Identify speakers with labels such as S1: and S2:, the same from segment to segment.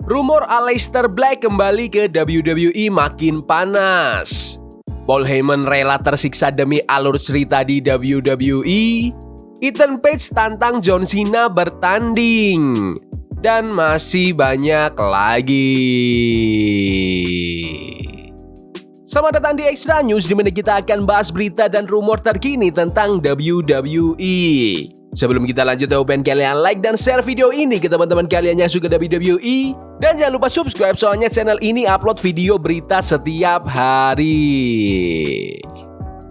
S1: Rumor Aleister Black kembali ke WWE makin panas. Paul Heyman rela tersiksa demi alur cerita di WWE. Ethan Page tantang John Cena bertanding. Dan masih banyak lagi. Selamat datang di Extra News, di mana kita akan bahas berita dan rumor terkini tentang WWE. Sebelum kita lanjut, aku pengen kalian like dan share video ini ke teman-teman kalian yang suka WWE. Dan jangan lupa subscribe, soalnya channel ini upload video berita setiap hari.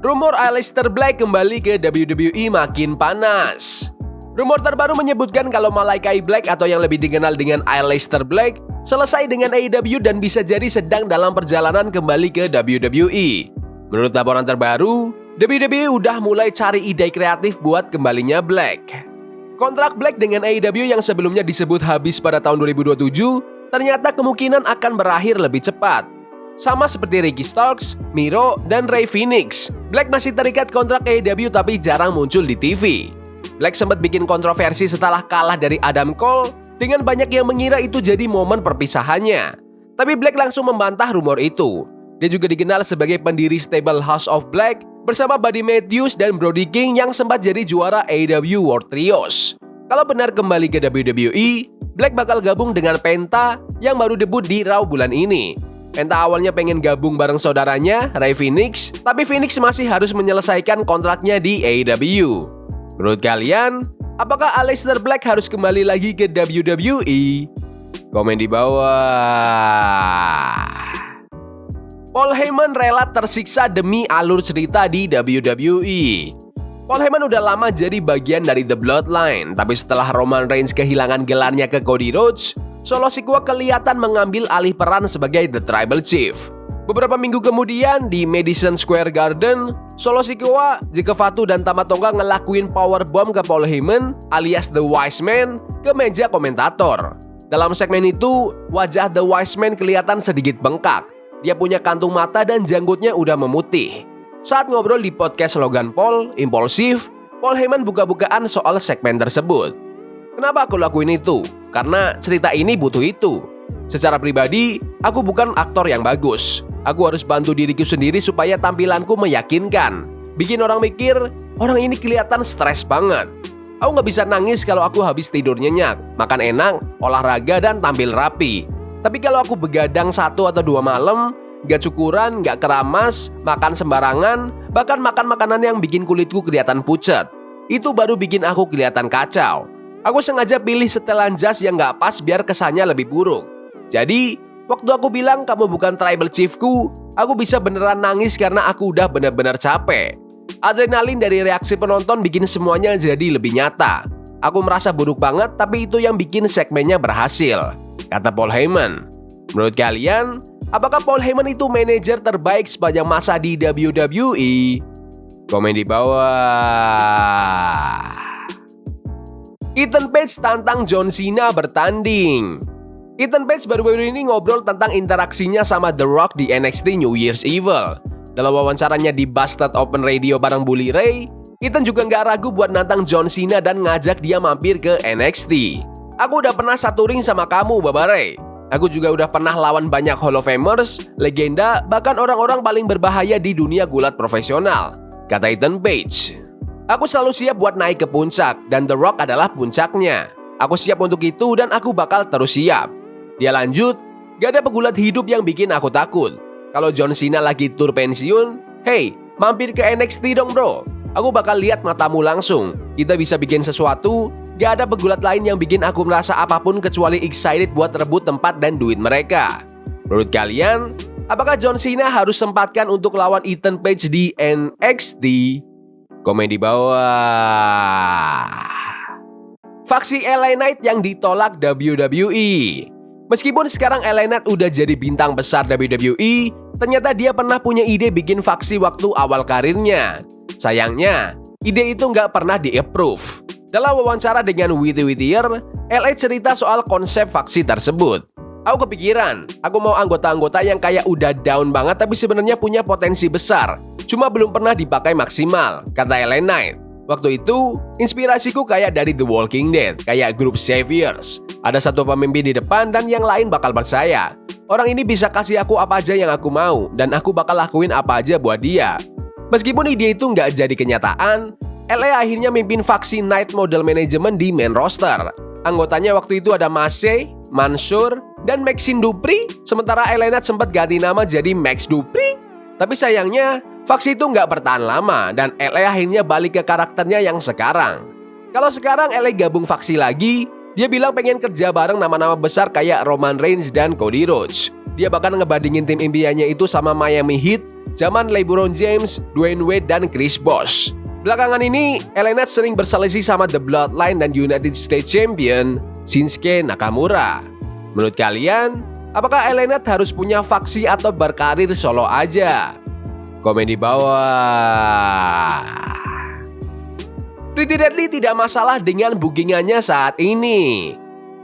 S1: Rumor Aleister Black kembali ke WWE makin panas. Rumor terbaru menyebutkan kalau Malakai Black atau yang lebih dikenal dengan Aleister Black selesai dengan AEW dan bisa jadi sedang dalam perjalanan kembali ke WWE. Menurut laporan terbaru, WWE udah mulai cari ide kreatif buat kembalinya Black. Kontrak Black dengan AEW yang sebelumnya disebut habis pada tahun 2027 ternyata kemungkinan akan berakhir lebih cepat. Sama seperti Ricky Starks, Miro, dan Rey Fenix, Black masih terikat kontrak AEW tapi jarang muncul di TV. Black sempat bikin kontroversi setelah kalah dari Adam Cole, dengan banyak yang mengira itu jadi momen perpisahannya. Tapi Black langsung membantah rumor itu. Dia juga dikenal sebagai pendiri stable House of Black bersama Buddy Matthews dan Brody King yang sempat jadi juara AEW World Trios. Kalau benar kembali ke WWE, Black bakal gabung dengan Penta yang baru debut di Raw bulan ini. Penta awalnya pengen gabung bareng saudaranya, Rey Fenix, tapi Fenix masih harus menyelesaikan kontraknya di AEW. Menurut kalian, apakah Aleister Black harus kembali lagi ke WWE? Komen di bawah. Paul Heyman rela tersiksa demi alur cerita di WWE. Paul Heyman udah lama jadi bagian dari The Bloodline, tapi setelah Roman Reigns kehilangan gelarnya ke Cody Rhodes, Solo Sikoa kelihatan mengambil alih peran sebagai The Tribal Chief. Beberapa minggu kemudian di Madison Square Garden, Solo Sikoa, Jake Fatu, dan Tama Tonga ngelakuin powerbomb ke Paul Heyman alias The Wise Man ke meja komentator. Dalam segmen itu, wajah The Wise Man kelihatan sedikit bengkak. Dia punya kantung mata dan janggutnya udah memutih. Saat ngobrol di podcast Logan Paul, Impulsive, Paul Heyman buka-bukaan soal segmen tersebut. Kenapa aku lakuin itu? Karena cerita ini butuh itu. Secara pribadi, aku bukan aktor yang bagus. Aku harus bantu diriku sendiri supaya tampilanku meyakinkan. Bikin orang mikir, orang ini kelihatan stres banget. Aku gak bisa nangis kalau aku habis tidur nyenyak, makan enak, olahraga, dan tampil rapi. Tapi kalau aku begadang 1 atau 2 malam, gak cukuran, gak keramas, makan sembarangan, bahkan makan makanan yang bikin kulitku kelihatan pucat, itu baru bikin aku kelihatan kacau. Aku sengaja pilih setelan jas yang gak pas biar kesannya lebih buruk. Jadi, waktu aku bilang kamu bukan tribal chiefku, aku bisa beneran nangis karena aku udah bener-bener capek. Adrenalin dari reaksi penonton bikin semuanya jadi lebih nyata. Aku merasa buruk banget, tapi itu yang bikin segmennya berhasil, kata Paul Heyman. Menurut kalian, apakah Paul Heyman itu manajer terbaik sepanjang masa di WWE? Komen di bawah. Ethan Page tantang John Cena bertanding. Ethan Page baru-baru ini ngobrol tentang interaksinya sama The Rock di NXT New Year's Evil. Dalam wawancaranya di Busted Open Radio bareng Bully Ray, Ethan juga nggak ragu buat nantang John Cena dan ngajak dia mampir ke NXT. Aku udah pernah satu ring sama kamu, Baba Ray. Aku juga udah pernah lawan banyak Hall of Famers, legenda, bahkan orang-orang paling berbahaya di dunia gulat profesional, kata Ethan Page. Aku selalu siap buat naik ke puncak, dan The Rock adalah puncaknya. Aku siap untuk itu dan aku bakal terus siap. Dia lanjut, gak ada pegulat hidup yang bikin aku takut. Kalau John Cena lagi tur pensiun, hey, mampir ke NXT dong bro. Aku bakal lihat matamu langsung. Kita bisa bikin sesuatu. Gak ada pegulat lain yang bikin aku merasa apapun kecuali excited buat rebut tempat dan duit mereka. Menurut kalian, apakah John Cena harus sempatkan untuk lawan Ethan Page di NXT? Komen di bawah. Faksi LA Knight yang ditolak WWE. Meskipun sekarang LA Knight udah jadi bintang besar WWE, ternyata dia pernah punya ide bikin faksi waktu awal karirnya. Sayangnya, ide itu nggak pernah di-approve. Dalam wawancara dengan Witty Whittier, LA cerita soal konsep faksi tersebut. Aku kepikiran, aku mau anggota-anggota yang kayak udah down banget tapi sebenarnya punya potensi besar. Cuma belum pernah dipakai maksimal, kata LA Knight. Waktu itu, inspirasiku kayak dari The Walking Dead, kayak grup Saviors. Ada satu pemimpin di depan dan yang lain bakal percaya. Orang ini bisa kasih aku apa aja yang aku mau, dan aku bakal lakuin apa aja buat dia. Meskipun ide itu nggak jadi kenyataan, LA akhirnya mimpin faksi Night Model Management di main roster. Anggotanya waktu itu ada Mace, Mansur, dan Maxine Dupri, sementara LA sempat ganti nama jadi Max Dupri. Tapi sayangnya, faksi itu nggak bertahan lama dan LA akhirnya balik ke karakternya yang sekarang. Kalau sekarang LA gabung faksi lagi, dia bilang pengen kerja bareng nama-nama besar kayak Roman Reigns dan Cody Rhodes. Dia bahkan ngebandingin tim impiannya itu sama Miami Heat, zaman LeBron James, Dwayne Wade, dan Chris Bosh. Belakangan ini, LA sering berselisih sama The Bloodline dan United States Champion Shinsuke Nakamura. Menurut kalian, apakah LA harus punya faksi atau berkarir solo aja? Komen di bawah. Pretty Deadly tidak masalah dengan bookingannya saat ini.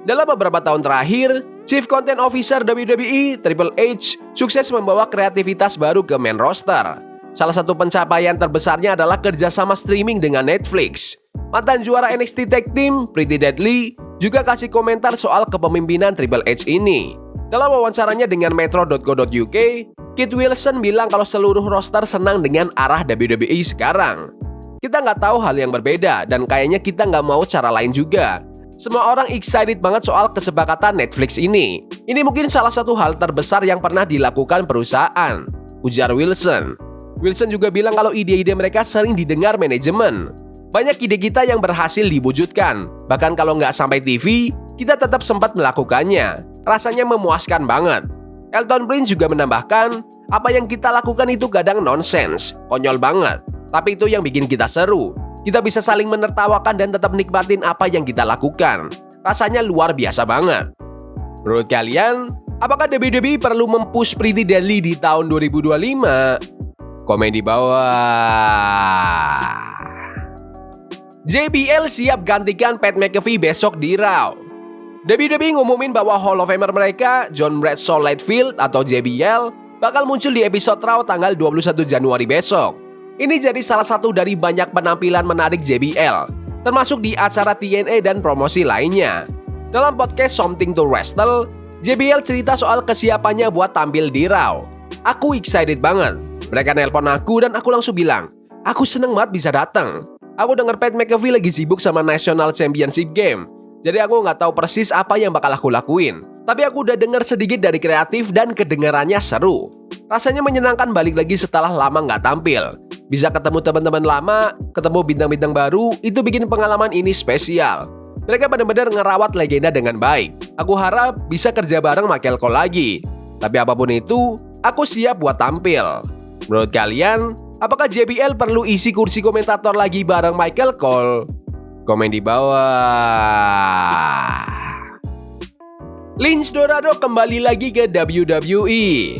S1: Dalam beberapa tahun terakhir, Chief Content Officer WWE, Triple H, sukses membawa kreativitas baru ke main roster. Salah satu pencapaian terbesarnya adalah kerjasama streaming dengan Netflix. Mantan juara NXT Tag Team, Pretty Deadly, juga kasih komentar soal kepemimpinan Triple H ini. Dalam wawancaranya dengan Metro.co.uk, Kit Wilson bilang kalau seluruh roster senang dengan arah WWE sekarang. Kita nggak tahu hal yang berbeda dan kayaknya kita nggak mau cara lain juga. Semua orang excited banget soal kesepakatan Netflix ini. Ini mungkin salah satu hal terbesar yang pernah dilakukan perusahaan, ujar Wilson. Wilson juga bilang kalau ide-ide mereka sering didengar manajemen. Banyak ide kita yang berhasil diwujudkan. Bahkan kalau nggak sampai TV, kita tetap sempat melakukannya. Rasanya memuaskan banget. Elton Prince juga menambahkan, apa yang kita lakukan itu kadang nonsens, konyol banget. Tapi itu yang bikin kita seru. Kita bisa saling menertawakan dan tetap nikmatin apa yang kita lakukan. Rasanya luar biasa banget. Menurut kalian, apakah WWE perlu mempush Pretty Deadly di tahun 2025? Komen di bawah. JBL siap gantikan Pat McAfee besok di Raw. WWE ngumumin bahwa Hall of Famer mereka, John Bradshaw Layfield atau JBL, bakal muncul di episode Raw tanggal 21 Januari besok. Ini jadi salah satu dari banyak penampilan menarik JBL, termasuk di acara TNA dan promosi lainnya. Dalam podcast Something to Wrestle, JBL cerita soal kesiapannya buat tampil di Raw. Aku excited banget. Mereka nelpon aku dan aku langsung bilang, aku seneng banget bisa datang. Aku denger Pat McAfee lagi sibuk sama National Championship Game. Jadi aku nggak tahu persis apa yang bakal aku lakuin. Tapi aku udah denger sedikit dari kreatif dan kedengarannya seru. Rasanya menyenangkan balik lagi setelah lama nggak tampil. Bisa ketemu teman-teman lama, ketemu bintang-bintang baru, itu bikin pengalaman ini spesial. Mereka benar-benar ngerawat legenda dengan baik. Aku harap bisa kerja bareng Michael Cole lagi. Tapi apapun itu, aku siap buat tampil. Menurut kalian, apakah JBL perlu isi kursi komentator lagi bareng Michael Cole? Komen di bawah. Lince Dorado kembali lagi ke WWE.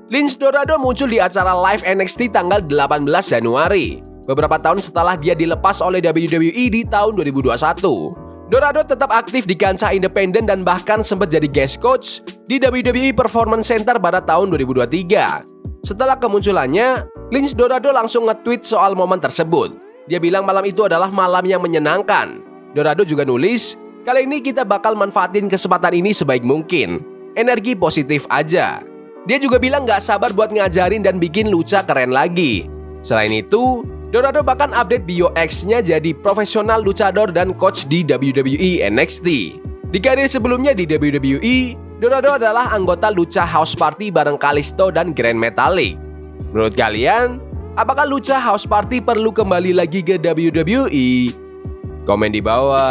S1: Lince Dorado muncul di acara live NXT tanggal 18 Januari, beberapa tahun setelah dia dilepas oleh WWE di tahun 2021. Dorado tetap aktif di kancah independen dan bahkan sempat jadi guest coach di WWE Performance Center pada tahun 2023. Setelah kemunculannya, Lince Dorado langsung nge-tweet soal momen tersebut. Dia bilang malam itu adalah malam yang menyenangkan. Dorado juga nulis, kali ini kita bakal manfaatin kesempatan ini sebaik mungkin. Energi positif aja. Dia juga bilang gak sabar buat ngajarin dan bikin lucha keren lagi. Selain itu, Dorado bahkan update bio X-nya jadi profesional luchador dan coach di WWE NXT. Di karir sebelumnya di WWE, Dorado adalah anggota Lucha House Party bareng Kalisto dan Grand Metalik. Menurut kalian, apakah Lucha House Party perlu kembali lagi ke WWE? Komen di bawah.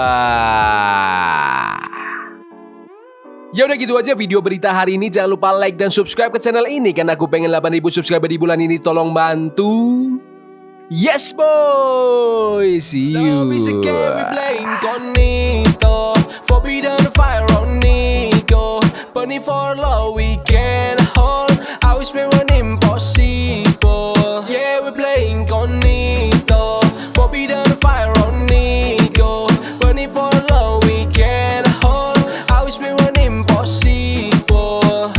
S1: Ya udah gitu aja video berita hari ini. Jangan lupa like dan subscribe ke channel ini karena aku pengen 8.000 subscriber di bulan ini. Tolong bantu. Yes boy. See you. Love is a game we play incognito. Forbidden fire on Nico. Burning for